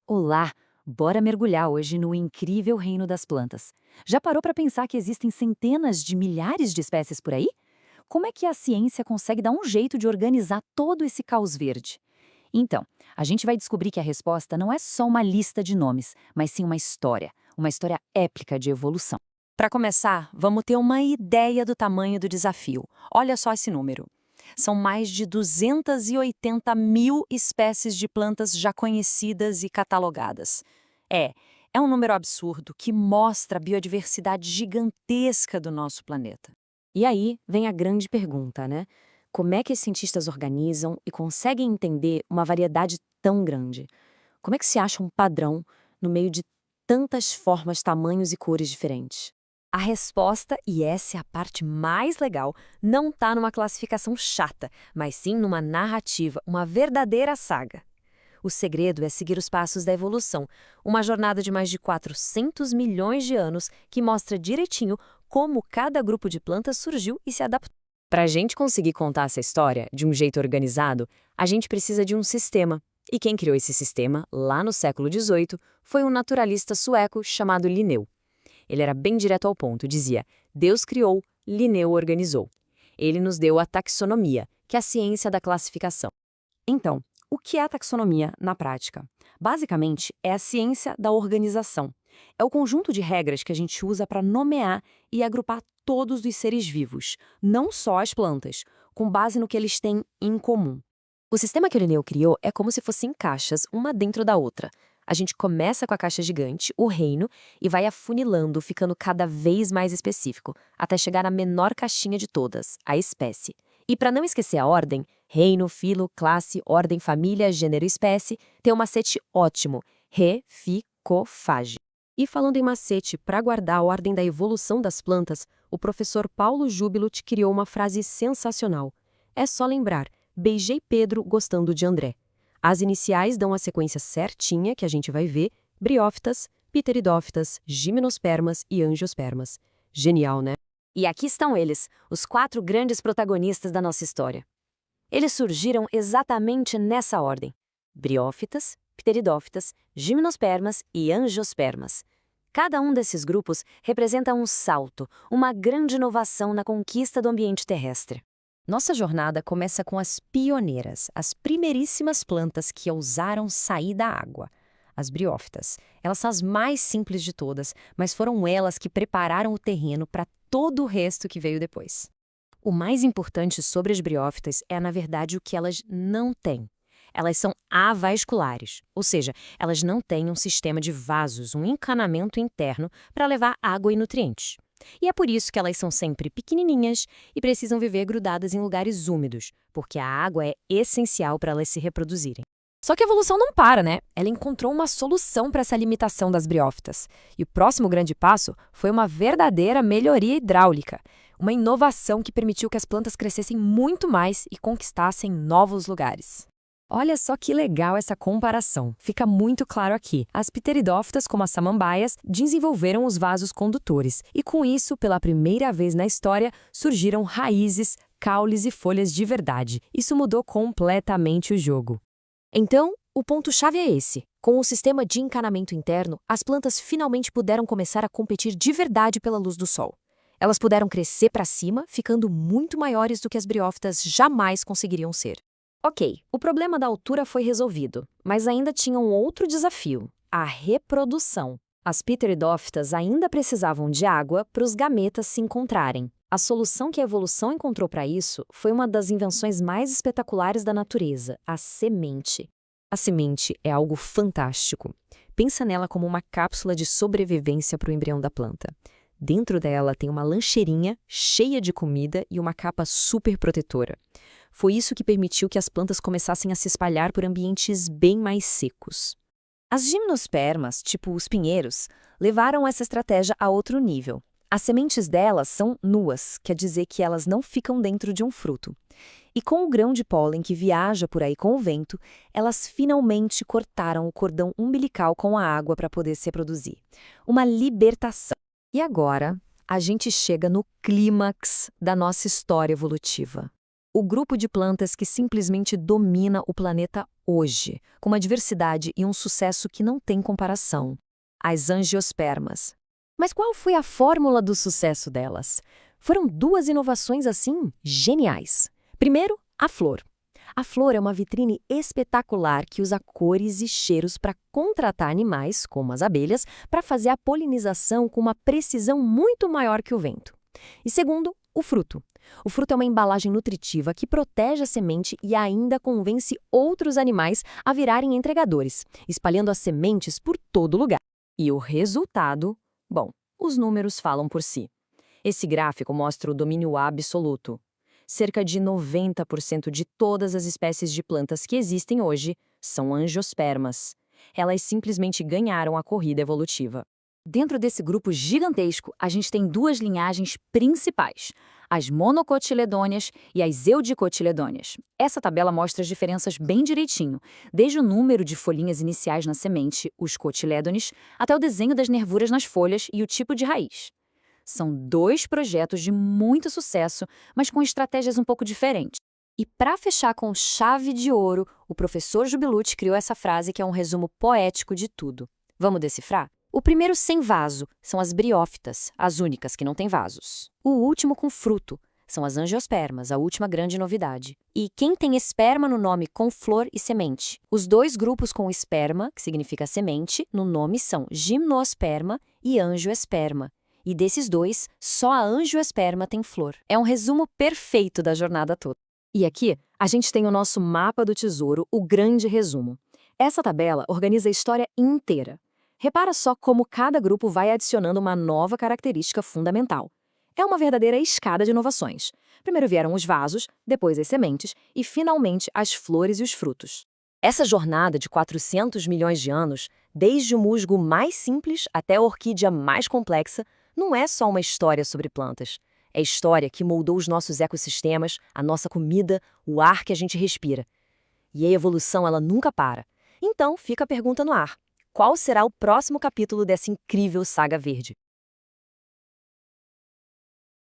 Olá! Bora mergulhar hoje no incrível reino das plantas. Já parou para pensar que existem centenas de milhares de espécies por aí? Como é que a ciência consegue dar um jeito de organizar todo esse caos verde? Então, a gente vai descobrir que a resposta não é só uma lista de nomes, mas sim uma história épica de evolução. Para começar, vamos ter uma ideia do tamanho do desafio. Olha só esse número. São mais de 280 mil espécies de plantas já conhecidas e catalogadas. É, é um número absurdo que mostra a biodiversidade gigantesca do nosso planeta. E aí vem a grande pergunta, né? Como é que os cientistas organizam e conseguem entender uma variedade tão grande? Como é que se acha um padrão no meio de tantas formas, tamanhos e cores diferentes? A resposta, e essa é a parte mais legal, não está numa classificação chata, mas sim numa narrativa, uma verdadeira saga. O segredo é seguir os passos da evolução, uma jornada de mais de 400 milhões de anos que mostra direitinho como cada grupo de plantas surgiu e se adaptou. Para a gente conseguir contar essa história de um jeito organizado, a gente precisa de um sistema. E quem criou esse sistema, lá no século XVIII, foi um naturalista sueco chamado Linneu. Ele era bem direto ao ponto, dizia: Deus criou, Linneu organizou. Ele nos deu a taxonomia, que é a ciência da classificação. Então, o que é a taxonomia na prática? Basicamente, é a ciência da organização. É o conjunto de regras que a gente usa para nomear e agrupar todos os seres vivos, não só as plantas, com base no que eles têm em comum. O sistema que o Linneu criou é como se fossem caixas, uma dentro da outra. A gente começa com a caixa gigante, o reino, e vai afunilando, ficando cada vez mais específico, até chegar na menor caixinha de todas, a espécie. E para não esquecer a ordem, reino, filo, classe, ordem, família, gênero e espécie, tem um macete ótimo, re-fi-co-fage. E falando em macete, para guardar a ordem da evolução das plantas, o professor Paulo Júbilut criou uma frase sensacional. É só lembrar, beijei Pedro gostando de André. As iniciais dão a sequência certinha que a gente vai ver: briófitas, pteridófitas, gimnospermas e angiospermas. Genial, né? E aqui estão eles, os 4 grandes protagonistas da nossa história. Eles surgiram exatamente nessa ordem: briófitas, pteridófitas, gimnospermas e angiospermas. Cada um desses grupos representa um salto, uma grande inovação na conquista do ambiente terrestre. Nossa jornada começa com as pioneiras, as primeiríssimas plantas que ousaram sair da água. As briófitas. Elas são as mais simples de todas, mas foram elas que prepararam o terreno para todo o resto que veio depois. O mais importante sobre as briófitas é, na verdade, o que elas não têm. Elas são avasculares, ou seja, elas não têm um sistema de vasos, um encanamento interno para levar água e nutrientes. E é por isso que elas são sempre pequenininhas e precisam viver grudadas em lugares úmidos, porque a água é essencial para elas se reproduzirem. Só que a evolução não para, né? Ela encontrou uma solução para essa limitação das briófitas. E o próximo grande passo foi uma verdadeira melhoria hidráulica, uma inovação que permitiu que as plantas crescessem muito mais e conquistassem novos lugares. Olha só que legal essa comparação. Fica muito claro aqui. As pteridófitas, como as samambaias, desenvolveram os vasos condutores. E com isso, pela primeira vez na história, surgiram raízes, caules e folhas de verdade. Isso mudou completamente o jogo. Então, o ponto-chave é esse. Com o sistema de encanamento interno, as plantas finalmente puderam começar a competir de verdade pela luz do sol. Elas puderam crescer para cima, ficando muito maiores do que as briófitas jamais conseguiriam ser. Ok, o problema da altura foi resolvido, mas ainda tinha um outro desafio: a reprodução. As pteridófitas ainda precisavam de água para os gametas se encontrarem. A solução que a evolução encontrou para isso foi uma das invenções mais espetaculares da natureza: a semente. A semente é algo fantástico. Pensa nela como uma cápsula de sobrevivência para o embrião da planta. Dentro dela tem uma lancheirinha cheia de comida e uma capa super protetora. Foi isso que permitiu que as plantas começassem a se espalhar por ambientes bem mais secos. As gimnospermas, tipo os pinheiros, levaram essa estratégia a outro nível. As sementes delas são nuas, quer dizer que elas não ficam dentro de um fruto. E com o grão de pólen que viaja por aí com o vento, elas finalmente cortaram o cordão umbilical com a água para poder se reproduzir. Uma libertação. E agora, a gente chega no clímax da nossa história evolutiva. O grupo de plantas que simplesmente domina o planeta hoje, com uma diversidade e um sucesso que não tem comparação. As angiospermas. Mas qual foi a fórmula do sucesso delas? Foram duas inovações assim geniais. Primeiro, a flor. A flor é uma vitrine espetacular que usa cores e cheiros para contratar animais, como as abelhas, para fazer a polinização com uma precisão muito maior que o vento. E segundo, o fruto. O fruto é uma embalagem nutritiva que protege a semente e ainda convence outros animais a virarem entregadores, espalhando as sementes por todo lugar. E o resultado? Bom, os números falam por si. Esse gráfico mostra o domínio absoluto. Cerca de 90% de todas as espécies de plantas que existem hoje são angiospermas. Elas simplesmente ganharam a corrida evolutiva. Dentro desse grupo gigantesco, a gente tem duas linhagens principais, as monocotiledôneas e as eudicotiledôneas. Essa tabela mostra as diferenças bem direitinho, desde o número de folhinhas iniciais na semente, os cotilédones, até o desenho das nervuras nas folhas e o tipo de raiz. São dois projetos de muito sucesso, mas com estratégias um pouco diferentes. E para fechar com chave de ouro, o professor Jubilucci criou essa frase que é um resumo poético de tudo. Vamos decifrar? O primeiro sem vaso são as briófitas, as únicas que não têm vasos. O último com fruto são as angiospermas, a última grande novidade. E quem tem esperma no nome com flor e semente? Os dois grupos com esperma, que significa semente, no nome são gimnosperma e angioesperma. E desses dois, só a angiosperma tem flor. É um resumo perfeito da jornada toda. E aqui, a gente tem o nosso mapa do tesouro, o grande resumo. Essa tabela organiza a história inteira. Repara só como cada grupo vai adicionando uma nova característica fundamental. É uma verdadeira escada de inovações. Primeiro vieram os vasos, depois as sementes e, finalmente, as flores e os frutos. Essa jornada de 400 milhões de anos, desde o musgo mais simples até a orquídea mais complexa, não é só uma história sobre plantas. É história que moldou os nossos ecossistemas, a nossa comida, o ar que a gente respira. E a evolução, ela nunca para. Então, fica a pergunta no ar. Qual será o próximo capítulo dessa incrível saga verde?